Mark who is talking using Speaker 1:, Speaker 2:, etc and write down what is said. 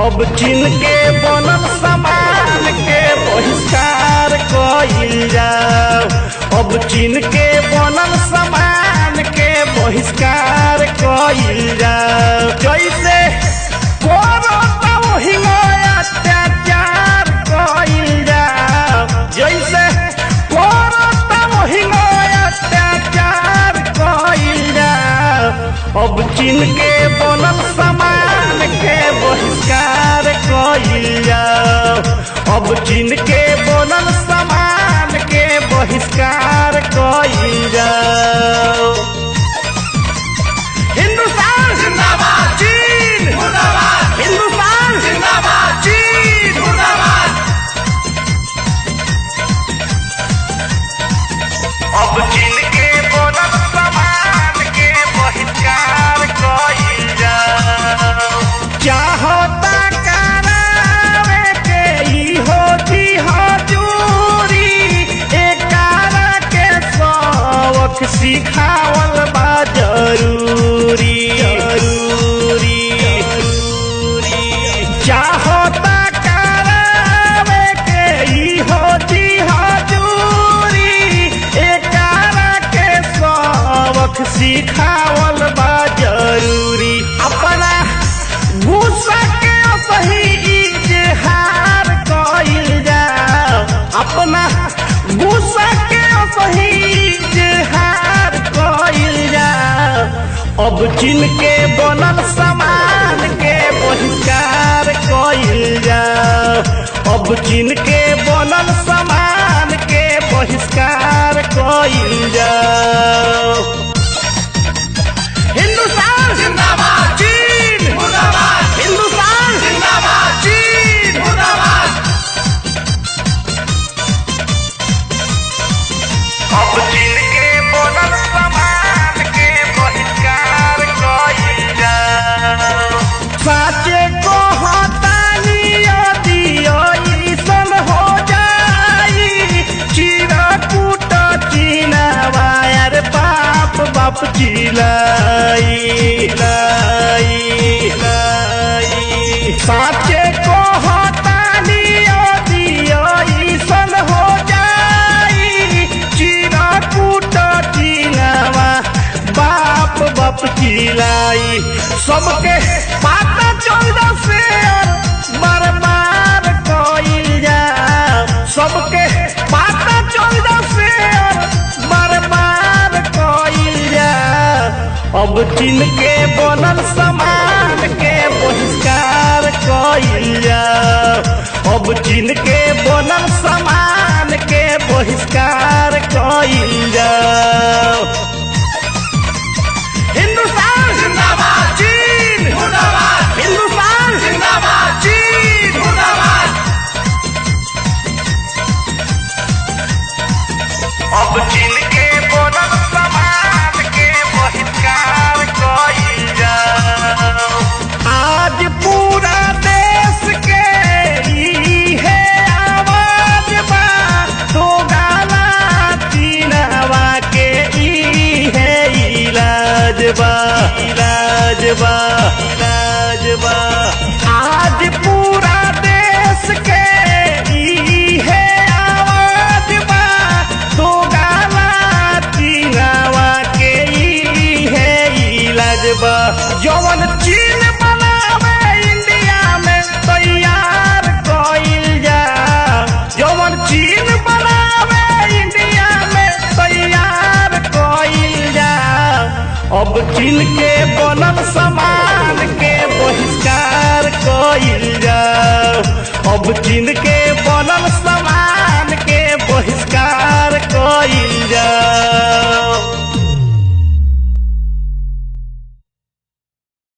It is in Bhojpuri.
Speaker 1: अब चीन के बनल सामान के बहिष्कार कइल जाओ। अब चीन के बनल सामान के बहिष्कार कइल जाओ। जैसे कोरोना अत्याचार कइल जाओ। जैसे कोरोना अत्याचार कइल जाओ। अब चीन के बनल सामान के बहिष्कार कइल जाओ। अब चीन के बनल सामान के बहिष्कार कइल जाओ। हिंदुस्तान जिंदाबाद, चीन मुर्दाबाद। हिंदुस्तान जिंदाबाद, चीन मुर्दाबाद। अब चीन के बनल सामान के बहिष्कार कइल जाओ। चाहता करावे के इहो जी हजूरी, एकारा के सबक सिखावल बा जरूरी। चाहता करावे के इहो जी हजूरी, एकारा के सबक सिखावल बा जरूरी। अपना गुस्सा के सही इजहार कइल जाओ। अपना गुस्सा के सही इजहार कइल जाओ। अब चीन के बनल सामान के बहिष्कार कइल जाओ। अब चीन के बनल सामान के बहिष्कार कइल जाओ। हिंदुस्तान जिंदाबाद, चीन मुर्दाबाद। हिंदुस्तान जिंदाबाद, चीन मुर्दाबाद। अब चीन के बनल सामान के बहिष्कार कइल जाओ। साचे को हटानी यदि अइसन हो जाई, चिरकुट चीनवा यार बाप बाप चिल्लाई। साचे को हटानी यदि अइसन हो जाई, चिरकुट चीनवा बाप बाप चिल्लाई। सबके पाता 14 शेर मार मार कइल जाओ। सबके पाता 14 शेर मार मार कइल जाओ। अब चीन के बनल सामान के बहिष्कार कइल जाओ। अब चीन के बनल सामान के बहिष्कार कइल जाओ। हिंदुस्तान जिंदाबाद, चीन मुर्दाबाद। हिंदुस्तान जिंदाबाद, चीन मुर्दाबाद। अब चीन के बनल सामान के बहिष्कार कइल जाओ। आज पूरा देश के इहे आवाज बा, तो गाला चीनवा के इहे इलाज बा। आज पूरा देश के इहे आवाज बा, तो गाला चीनवा के इहे इलाज बा। जवन चीन बनावे इंडिया में तैयार कइल जाओ। जवन चीन बनावे इंडिया में तैयार कइल जाओ। अब चीन के बनल सामान के बहिष्कार कइल जाओ। अब चीन के